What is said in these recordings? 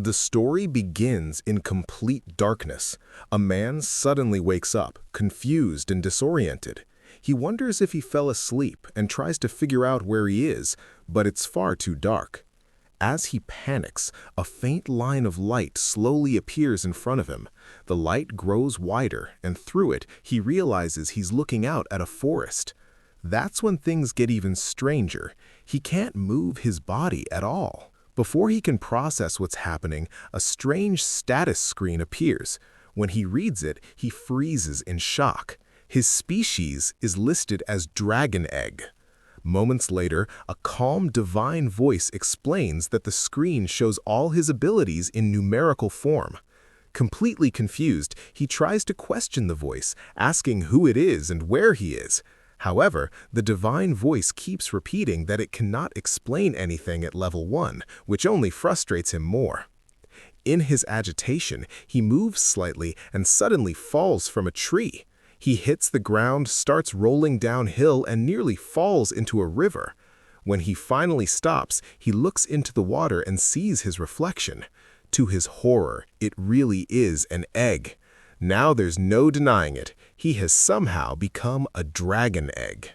The story begins in complete darkness. A man suddenly wakes up, confused and disoriented. He wonders if he fell asleep and tries to figure out where he is, but it's far too dark. As he panics, a faint line of light slowly appears in front of him. The light grows wider, and through it, he realizes he's looking out at a forest. That's when things get even stranger. He can't move his body at all. Before he can process what's happening, a strange status screen appears. When he reads it, he freezes in shock. His species is listed as dragon egg. Moments later, a calm divine voice explains that the screen shows all his abilities in numerical form. Completely confused, he tries to question the voice, asking who it is and where he is. However, the divine voice keeps repeating that it cannot explain anything at level 1, which only frustrates him more. In his agitation, he moves slightly and suddenly falls from a tree. He hits the ground, starts rolling downhill, and nearly falls into a river. When he finally stops, he looks into the water and sees his reflection. To his horror, it really is an egg. Now there's no denying it. He has somehow become a dragon egg.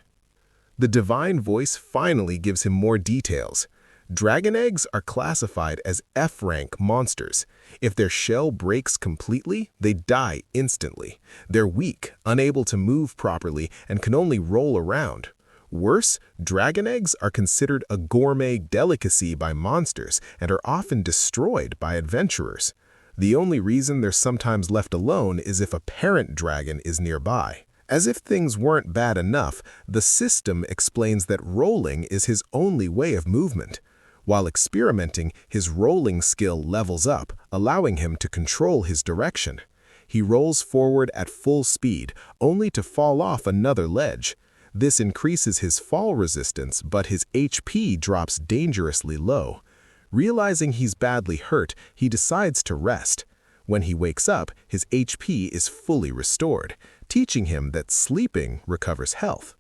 The divine voice finally gives him more details. Dragon eggs are classified as F-rank monsters. If their shell breaks completely, they die instantly. They're weak, unable to move properly, and can only roll around. Worse, dragon eggs are considered a gourmet delicacy by monsters and are often destroyed by adventurers. The only reason they're sometimes left alone is if a parent dragon is nearby. As if things weren't bad enough, the system explains that rolling is his only way of movement. While experimenting, his rolling skill levels up, allowing him to control his direction. He rolls forward at full speed, only to fall off another ledge. This increases his fall resistance, but his HP drops dangerously low. Realizing he's badly hurt, he decides to rest. When he wakes up, his HP is fully restored, teaching him that sleeping recovers health.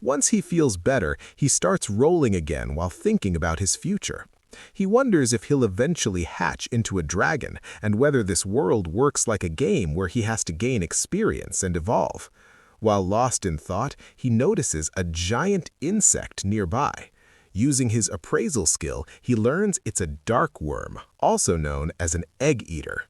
Once he feels better, he starts rolling again while thinking about his future. He wonders if he'll eventually hatch into a dragon and whether this world works like a game where he has to gain experience and evolve. While lost in thought, he notices a giant insect nearby. Using his appraisal skill, he learns it's a dark worm, also known as an egg eater.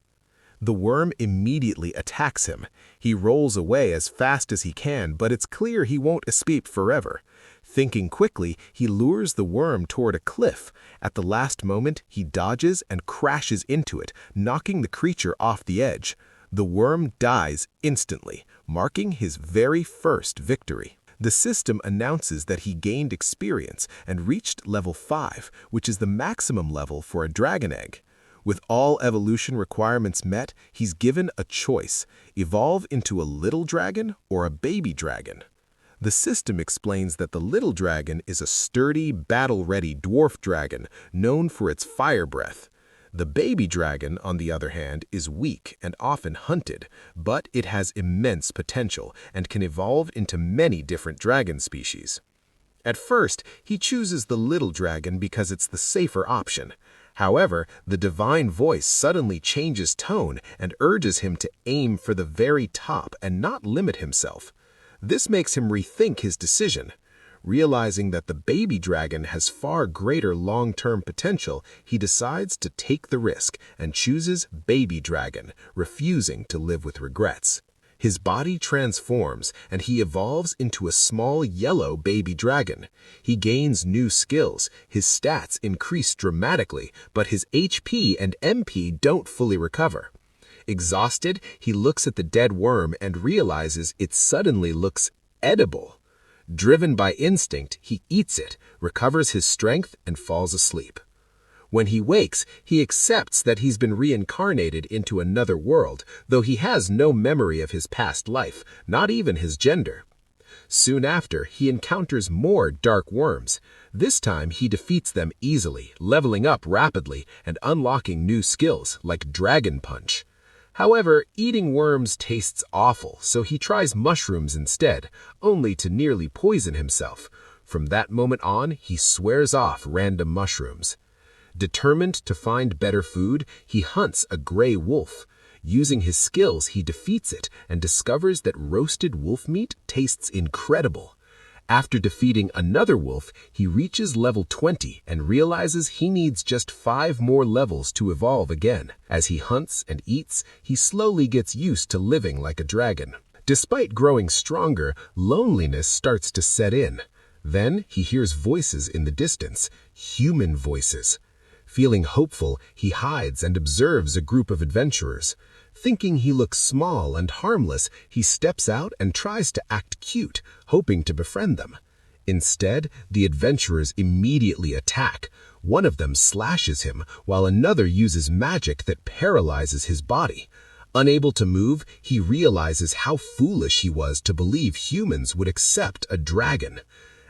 The worm immediately attacks him. He rolls away as fast as he can, but it's clear he won't escape forever. Thinking quickly, he lures the worm toward a cliff. At the last moment, he dodges and crashes into it, knocking the creature off the edge. The worm dies instantly, marking his very first victory. The system announces that he gained experience and reached level 5, which is the maximum level for a dragon egg. With all evolution requirements met, he's given a choice: evolve into a little dragon or a baby dragon. The system explains that the little dragon is a sturdy, battle-ready dwarf dragon known for its fire breath. The baby dragon, on the other hand, is weak and often hunted, but it has immense potential and can evolve into many different dragon species. At first, he chooses the little dragon because it's the safer option. However, the divine voice suddenly changes tone and urges him to aim for the very top and not limit himself. This makes him rethink his decision. Realizing that the baby dragon has far greater long-term potential, he decides to take the risk and chooses baby dragon, refusing to live with regrets. His body transforms and he evolves into a small yellow baby dragon. He gains new skills, his stats increase dramatically, but his HP and MP don't fully recover. Exhausted, he looks at the dead worm and realizes it suddenly looks edible. Driven by instinct, he eats it, recovers his strength, and falls asleep. When he wakes, he accepts that he's been reincarnated into another world, though he has no memory of his past life, not even his gender. Soon after, he encounters more dark worms. This time, he defeats them easily, leveling up rapidly and unlocking new skills like Dragon Punch. However, eating worms tastes awful, so he tries mushrooms instead, only to nearly poison himself. From that moment on, he swears off random mushrooms. Determined to find better food, he hunts a gray wolf. Using his skills, he defeats it and discovers that roasted wolf meat tastes incredible. After defeating another wolf, he reaches level 20 and realizes he needs just 5 more levels to evolve again. As he hunts and eats, he slowly gets used to living like a dragon. Despite growing stronger, loneliness starts to set in. Then he hears voices in the distance, human voices. Feeling hopeful, he hides and observes a group of adventurers. Thinking he looks small and harmless, he steps out and tries to act cute, hoping to befriend them. Instead, the adventurers immediately attack. One of them slashes him, while another uses magic that paralyzes his body. Unable to move, he realizes how foolish he was to believe humans would accept a dragon.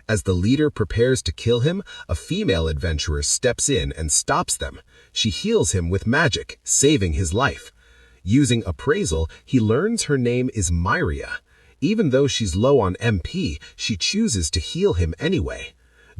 As the leader prepares to kill him, a female adventurer steps in and stops them. She heals him with magic, saving his life. Using appraisal, he learns her name is Myria. Even though she's low on MP, she chooses to heal him anyway.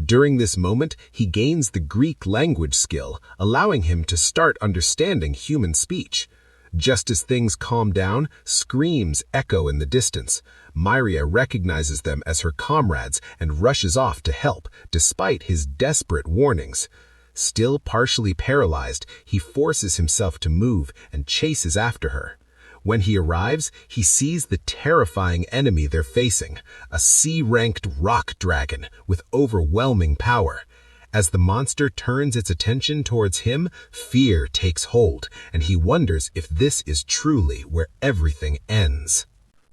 During this moment, he gains the Greek language skill, allowing him to start understanding human speech. Just as things calm down, screams echo in the distance. Myria recognizes them as her comrades and rushes off to help, despite his desperate warnings. Still partially paralyzed, he forces himself to move and chases after her. When he arrives, he sees the terrifying enemy they're facing, a C-ranked rock dragon with overwhelming power. As the monster turns its attention towards him, fear takes hold, and he wonders if this is truly where everything ends.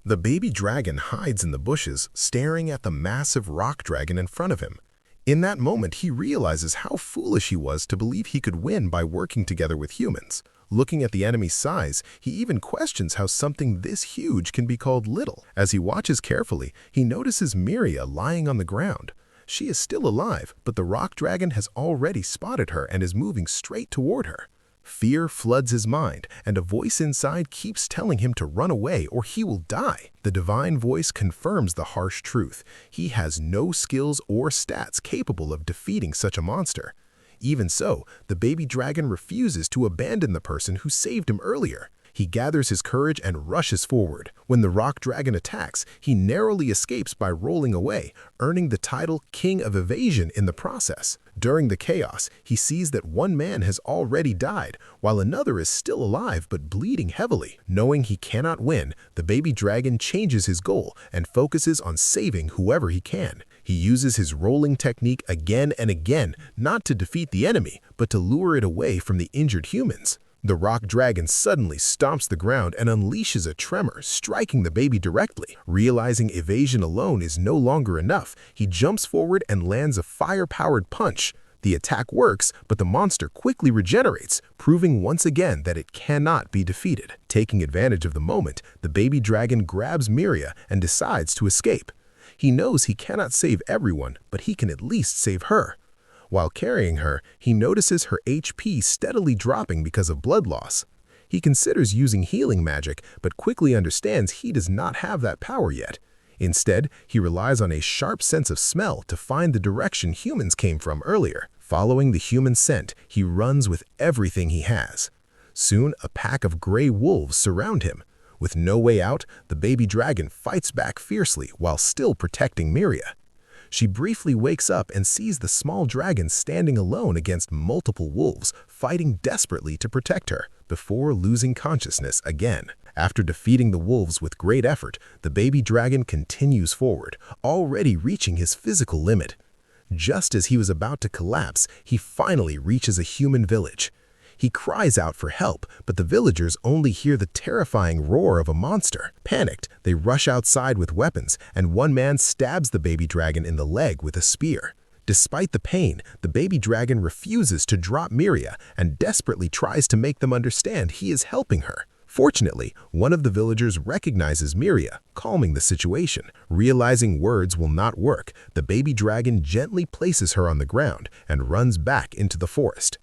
The baby dragon hides in the bushes, staring at the massive rock dragon in front of him. In that moment, he realizes how foolish he was to believe he could win by working together with humans. Looking at the enemy's size, he even questions how something this huge can be called little. As he watches carefully, he notices Myria lying on the ground. She is still alive, but the rock dragon has already spotted her and is moving straight toward her. Fear floods his mind, and a voice inside keeps telling him to run away or he will die. The divine voice confirms the harsh truth. He has no skills or stats capable of defeating such a monster. Even so, the baby dragon refuses to abandon the person who saved him earlier. He gathers his courage and rushes forward. When the rock dragon attacks, he narrowly escapes by rolling away, earning the title King of Evasion in the process. During the chaos, he sees that one man has already died, while another is still alive but bleeding heavily. Knowing he cannot win, the baby dragon changes his goal and focuses on saving whoever he can. He uses his rolling technique again and again, not to defeat the enemy, but to lure it away from the injured humans. The rock dragon suddenly stomps the ground and unleashes a tremor, striking the baby directly. Realizing evasion alone is no longer enough, he jumps forward and lands a fire-powered punch. The attack works, but the monster quickly regenerates, proving once again that it cannot be defeated. Taking advantage of the moment, the baby dragon grabs Myria and decides to escape. He knows he cannot save everyone, but he can at least save her. While carrying her, he notices her HP steadily dropping because of blood loss. He considers using healing magic, but quickly understands he does not have that power yet. Instead, he relies on a sharp sense of smell to find the direction humans came from earlier. Following the human scent, he runs with everything he has. Soon, a pack of gray wolves surround him. With no way out, the baby dragon fights back fiercely while still protecting Myria. She briefly wakes up and sees the small dragon standing alone against multiple wolves, fighting desperately to protect her, before losing consciousness again. After defeating the wolves with great effort, the baby dragon continues forward, already reaching his physical limit. Just as he was about to collapse, he finally reaches a human village. He cries out for help, but the villagers only hear the terrifying roar of a monster. Panicked, they rush outside with weapons, and one man stabs the baby dragon in the leg with a spear. Despite the pain, the baby dragon refuses to drop Myria and desperately tries to make them understand he is helping her. Fortunately, one of the villagers recognizes Myria, calming the situation. Realizing words will not work, the baby dragon gently places her on the ground and runs back into the forest.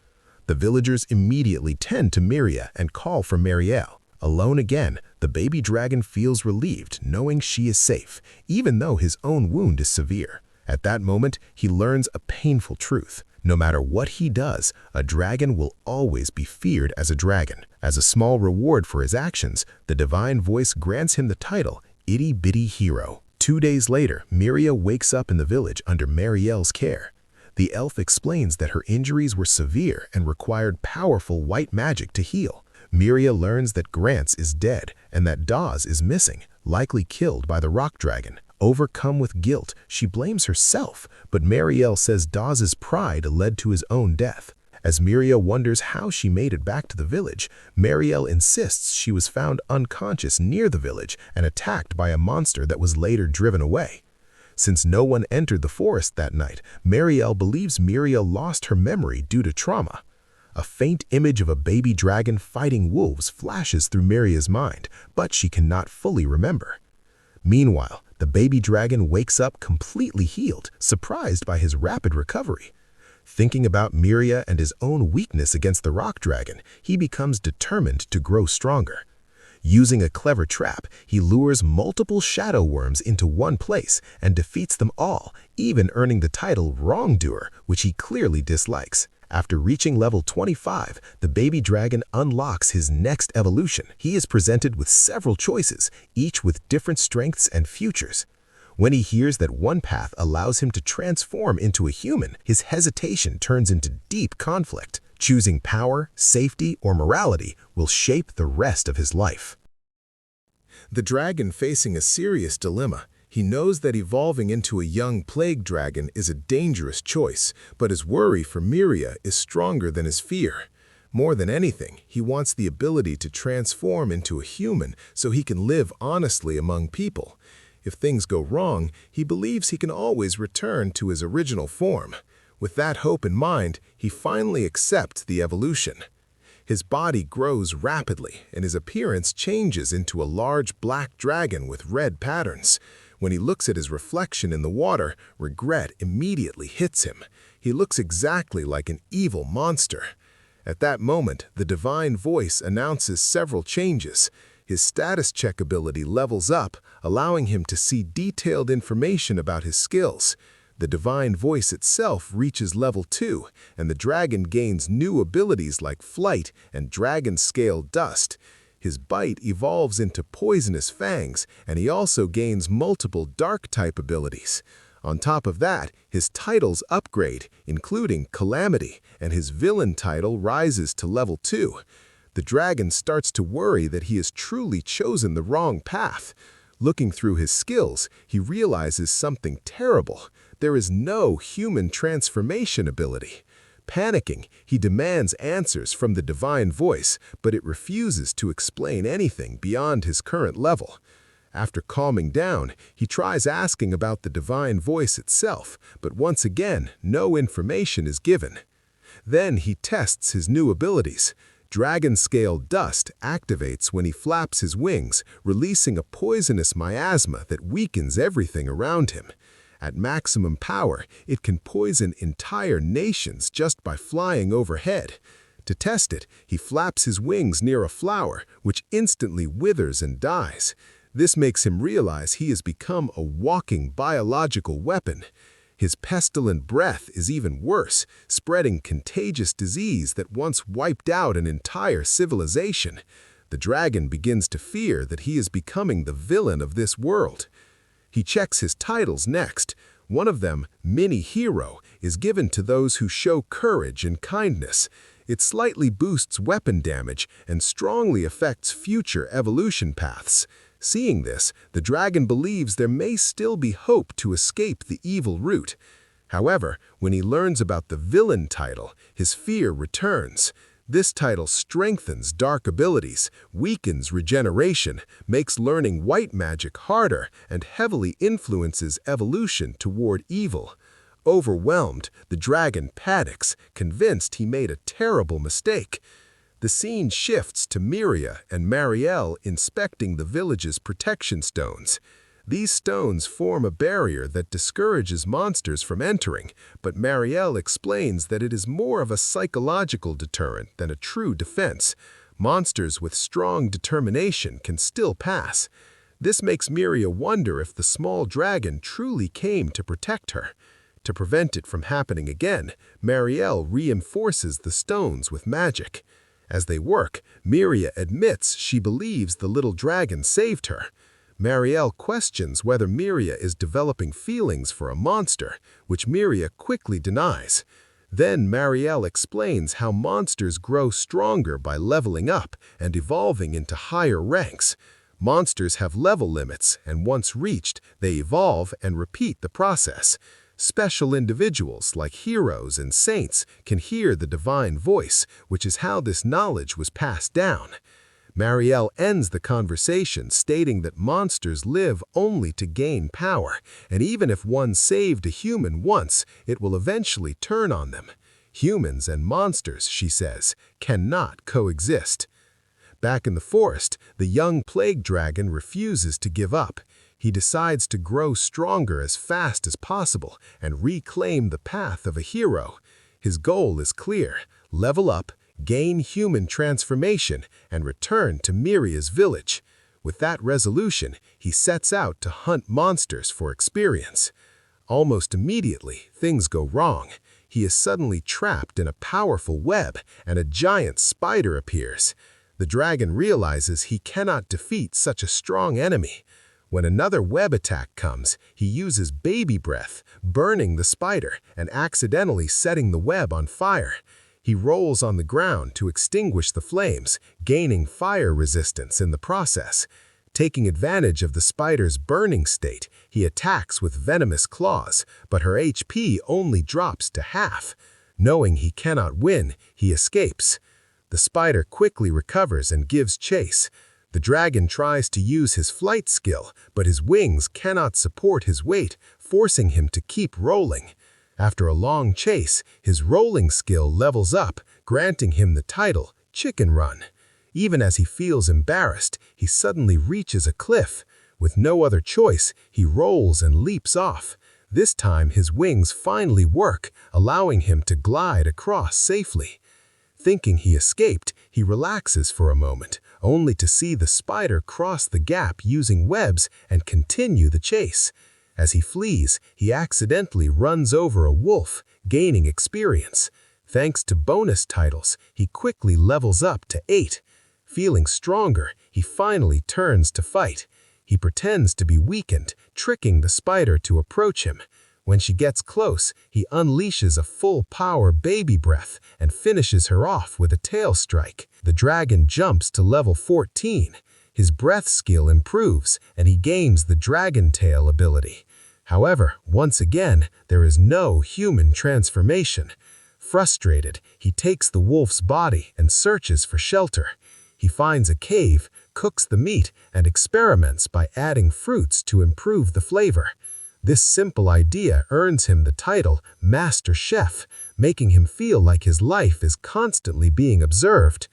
The villagers immediately tend to Myria and call for Marielle. Alone again, the baby dragon feels relieved knowing she is safe, even though his own wound is severe. At that moment, he learns a painful truth. No matter what he does, a dragon will always be feared as a dragon. As a small reward for his actions, the divine voice grants him the title, Itty Bitty Hero. 2 days later, Miria wakes up in the village under Marielle's care. The elf explains that her injuries were severe and required powerful white magic to heal. Miria learns that Grants is dead and that Dawes is missing, likely killed by the rock dragon. Overcome with guilt, she blames herself, but Marielle says Dawes' pride led to his own death. As Miria wonders how she made it back to the village, Marielle insists she was found unconscious near the village and attacked by a monster that was later driven away. Since no one entered the forest that night, Marielle believes Miria lost her memory due to trauma. A faint image of a baby dragon fighting wolves flashes through Miria's mind, but she cannot fully remember. Meanwhile, the baby dragon wakes up completely healed, surprised by his rapid recovery. Thinking about Miria and his own weakness against the rock dragon, he becomes determined to grow stronger. Using a clever trap, he lures multiple shadow worms into one place and defeats them all, even earning the title Wrongdoer, which he clearly dislikes. After reaching level 25, the baby dragon unlocks his next evolution. He is presented with several choices, each with different strengths and futures. When he hears that one path allows him to transform into a human, his hesitation turns into deep conflict. Choosing power, safety, or morality will shape the rest of his life. The dragon facing a serious dilemma. He knows that evolving into a young plague dragon is a dangerous choice, but his worry for Miria is stronger than his fear. More than anything, he wants the ability to transform into a human so he can live honestly among people. If things go wrong, he believes he can always return to his original form. With that hope in mind, he finally accepts the evolution. His body grows rapidly, and his appearance changes into a large black dragon with red patterns. When he looks at his reflection in the water, regret immediately hits him. He looks exactly like an evil monster. At that moment, the divine voice announces several changes. His status check ability levels up, allowing him to see detailed information about his skills. The divine voice itself reaches level 2, and the dragon gains new abilities like flight and dragon-scale dust. His bite evolves into poisonous fangs, and he also gains multiple dark-type abilities. On top of that, his titles upgrade, including Calamity, and his villain title rises to level 2. The dragon starts to worry that he has truly chosen the wrong path. Looking through his skills, he realizes something terrible. There is no human transformation ability. Panicking, he demands answers from the divine voice, but it refuses to explain anything beyond his current level. After calming down, he tries asking about the divine voice itself, but once again, no information is given. Then he tests his new abilities. Dragon-scale dust activates when he flaps his wings, releasing a poisonous miasma that weakens everything around him. At maximum power, it can poison entire nations just by flying overhead. To test it, he flaps his wings near a flower, which instantly withers and dies. This makes him realize he has become a walking biological weapon. His pestilent breath is even worse, spreading contagious disease that once wiped out an entire civilization. The dragon begins to fear that he is becoming the villain of this world. He checks his titles next. One of them, Mini Hero, is given to those who show courage and kindness. It slightly boosts weapon damage and strongly affects future evolution paths. Seeing this, the dragon believes there may still be hope to escape the evil route. However, when he learns about the villain title, his fear returns. This title strengthens dark abilities, weakens regeneration, makes learning white magic harder, and heavily influences evolution toward evil. Overwhelmed, the dragon panics, convinced he made a terrible mistake. The scene shifts to Miria and Marielle inspecting the village's protection stones. These stones form a barrier that discourages monsters from entering, but Marielle explains that it is more of a psychological deterrent than a true defense. Monsters with strong determination can still pass. This makes Miria wonder if the small dragon truly came to protect her. To prevent it from happening again, Marielle reinforces the stones with magic. As they work, Miria admits she believes the little dragon saved her. Marielle questions whether Miria is developing feelings for a monster, which Miria quickly denies. Then Marielle explains how monsters grow stronger by leveling up and evolving into higher ranks. Monsters have level limits, and once reached, they evolve and repeat the process. Special individuals, like heroes and saints, can hear the divine voice, which is how this knowledge was passed down. Marielle ends the conversation stating that monsters live only to gain power, and even if one saved a human once, it will eventually turn on them. Humans and monsters, she says, cannot coexist. Back in the forest, the young plague dragon refuses to give up. He decides to grow stronger as fast as possible and reclaim the path of a hero. His goal is clear: level up, gain human transformation, and return to Miria's village. With that resolution, he sets out to hunt monsters for experience. Almost immediately, things go wrong. He is suddenly trapped in a powerful web, and a giant spider appears. The dragon realizes he cannot defeat such a strong enemy. When another web attack comes, he uses baby breath, burning the spider and accidentally setting the web on fire. He rolls on the ground to extinguish the flames, gaining fire resistance in the process. Taking advantage of the spider's burning state, he attacks with venomous claws, but her HP only drops to half. Knowing he cannot win, he escapes. The spider quickly recovers and gives chase. The dragon tries to use his flight skill, but his wings cannot support his weight, forcing him to keep rolling. After a long chase, his rolling skill levels up, granting him the title, Chicken Run. Even as he feels embarrassed, he suddenly reaches a cliff. With no other choice, he rolls and leaps off. This time his wings finally work, allowing him to glide across safely. Thinking he escaped, he relaxes for a moment, only to see the spider cross the gap using webs and continue the chase. As he flees, he accidentally runs over a wolf, gaining experience. Thanks to bonus titles, he quickly levels up to 8. Feeling stronger, he finally turns to fight. He pretends to be weakened, tricking the spider to approach him. When she gets close, he unleashes a full-power baby breath and finishes her off with a tail strike. The dragon jumps to level 14. His breath skill improves, and he gains the dragon tail ability. However, once again, there is no human transformation. Frustrated, he takes the wolf's body and searches for shelter. He finds a cave, cooks the meat, and experiments by adding fruits to improve the flavor. This simple idea earns him the title Master Chef, making him feel like his life is constantly being observed.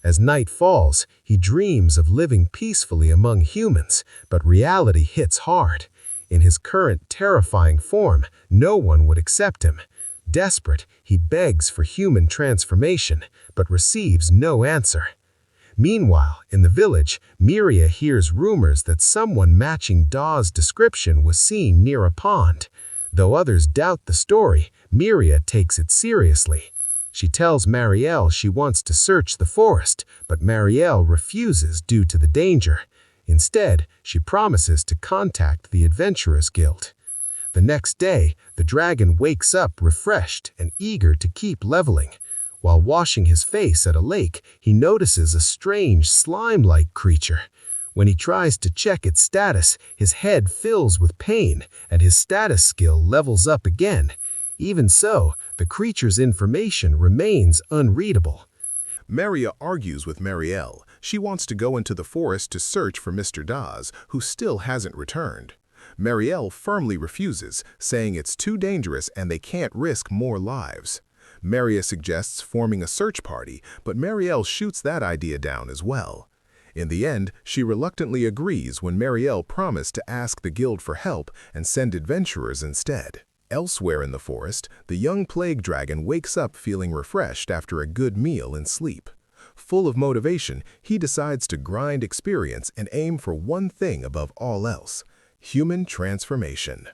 As night falls, he dreams of living peacefully among humans, but reality hits hard. In his current terrifying form, no one would accept him. Desperate, he begs for human transformation, but receives no answer. Meanwhile, in the village, Miria hears rumors that someone matching Da's description was seen near a pond. Though others doubt the story, Miria takes it seriously. She tells Marielle she wants to search the forest, but Marielle refuses due to the danger. Instead, she promises to contact the Adventurers Guild. The next day, the dragon wakes up refreshed and eager to keep leveling. While washing his face at a lake, he notices a strange slime-like creature. When he tries to check its status, his head fills with pain, and his status skill levels up again. Even so, the creature's information remains unreadable. Maria argues with Marielle. She wants to go into the forest to search for Mr. Daz, who still hasn't returned. Marielle firmly refuses, saying it's too dangerous and they can't risk more lives. Maria suggests forming a search party, but Marielle shoots that idea down as well. In the end, she reluctantly agrees when Marielle promised to ask the guild for help and send adventurers instead. Elsewhere in the forest, the young plague dragon wakes up feeling refreshed after a good meal and sleep. Full of motivation, he decides to grind experience and aim for one thing above all else: human transformation.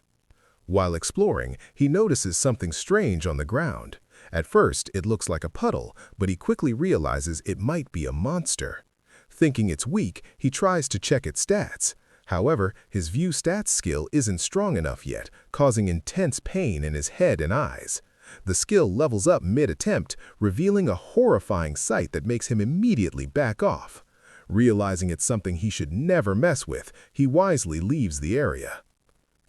While exploring, he notices something strange on the ground. At first, it looks like a puddle, but he quickly realizes it might be a monster. Thinking it's weak, he tries to check its stats. However, his view stats skill isn't strong enough yet, causing intense pain in his head and eyes. The skill levels up mid-attempt, revealing a horrifying sight that makes him immediately back off. Realizing it's something he should never mess with, he wisely leaves the area.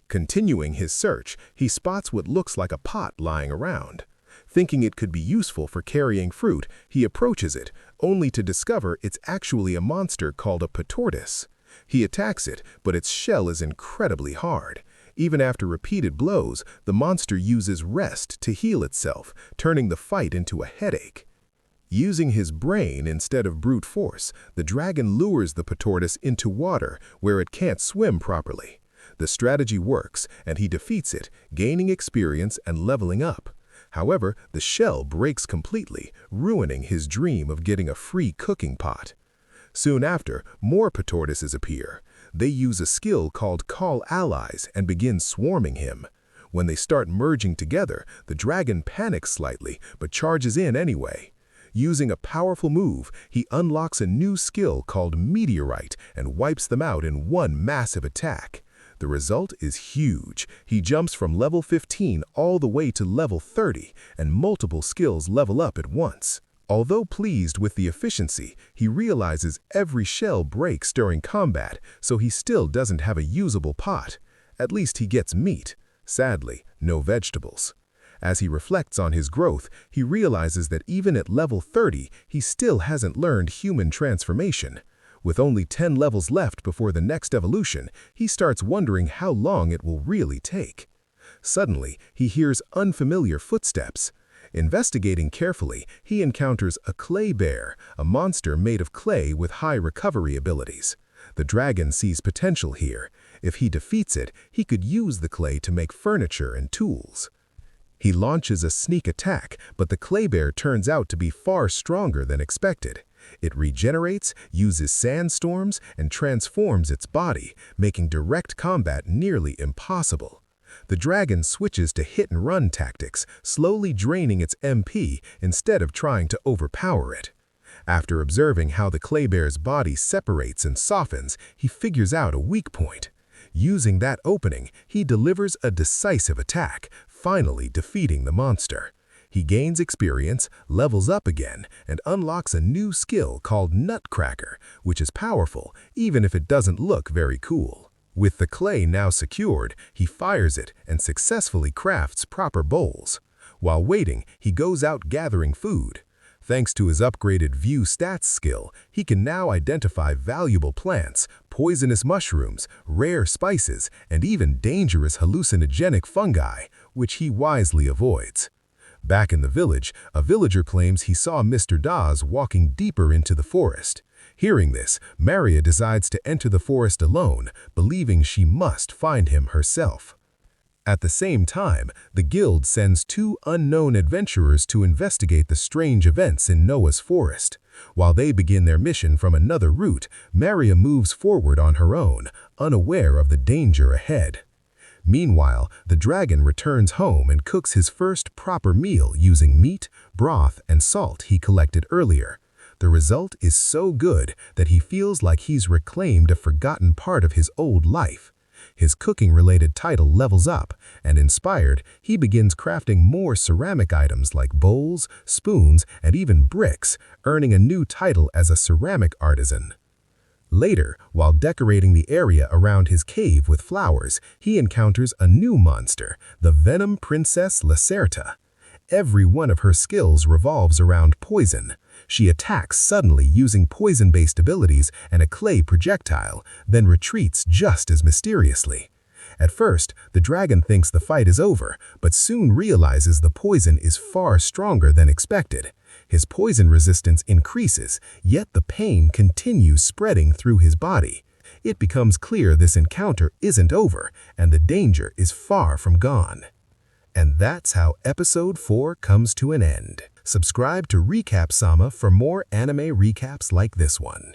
Continuing his search, he spots what looks like a pot lying around. Thinking it could be useful for carrying fruit, he approaches it, only to discover it's actually a monster called a patortis. He attacks it, but its shell is incredibly hard. Even after repeated blows, the monster uses rest to heal itself, turning the fight into a headache. Using his brain instead of brute force, the dragon lures the patortis into water where it can't swim properly. The strategy works, and he defeats it, gaining experience and leveling up. However, the shell breaks completely, ruining his dream of getting a free cooking pot. Soon after, more patortises appear. They use a skill called Call Allies and begin swarming him. When they start merging together, the dragon panics slightly, but charges in anyway. Using a powerful move, he unlocks a new skill called Meteorite and wipes them out in one massive attack. The result is huge. He jumps from level 15 all the way to level 30, and multiple skills level up at once. Although pleased with the efficiency, he realizes every shell breaks during combat, so he still doesn't have a usable pot. At least he gets meat. Sadly, no vegetables. As he reflects on his growth, he realizes that even at level 30, he still hasn't learned human transformation. With only 10 levels left before the next evolution, he starts wondering how long it will really take. Suddenly, he hears unfamiliar footsteps. Investigating carefully, he encounters a clay bear, a monster made of clay with high recovery abilities. The dragon sees potential here. If he defeats it, he could use the clay to make furniture and tools. He launches a sneak attack, but the clay bear turns out to be far stronger than expected. It regenerates, uses sandstorms, and transforms its body, making direct combat nearly impossible. The dragon switches to hit-and-run tactics, slowly draining its MP instead of trying to overpower it. After observing how the clay bear's body separates and softens, he figures out a weak point. Using that opening, he delivers a decisive attack, finally defeating the monster. He gains experience, levels up again, and unlocks a new skill called Nutcracker, which is powerful even if it doesn't look very cool. With the clay now secured, he fires it and successfully crafts proper bowls. While waiting, he goes out gathering food. Thanks to his upgraded View Stats skill, he can now identify valuable plants, poisonous mushrooms, rare spices, and even dangerous hallucinogenic fungi, which he wisely avoids. Back in the village, a villager claims he saw Mr. Dawes walking deeper into the forest. Hearing this, Maria decides to enter the forest alone, believing she must find him herself. At the same time, the guild sends 2 unknown adventurers to investigate the strange events in Noah's forest. While they begin their mission from another route, Maria moves forward on her own, unaware of the danger ahead. Meanwhile, the dragon returns home and cooks his first proper meal using meat, broth, and salt he collected earlier. The result is so good that he feels like he's reclaimed a forgotten part of his old life. His cooking-related title levels up, and inspired, he begins crafting more ceramic items like bowls, spoons, and even bricks, earning a new title as a ceramic artisan. Later, while decorating the area around his cave with flowers, he encounters a new monster, the Venom Princess Lacerta. Every one of her skills revolves around poison. She attacks suddenly using poison-based abilities and a clay projectile, then retreats just as mysteriously. At first, the dragon thinks the fight is over, but soon realizes the poison is far stronger than expected. His poison resistance increases, yet the pain continues spreading through his body. It becomes clear this encounter isn't over, and the danger is far from gone. And that's how episode 4 comes to an end. Subscribe to Recap Sama for more anime recaps like this one.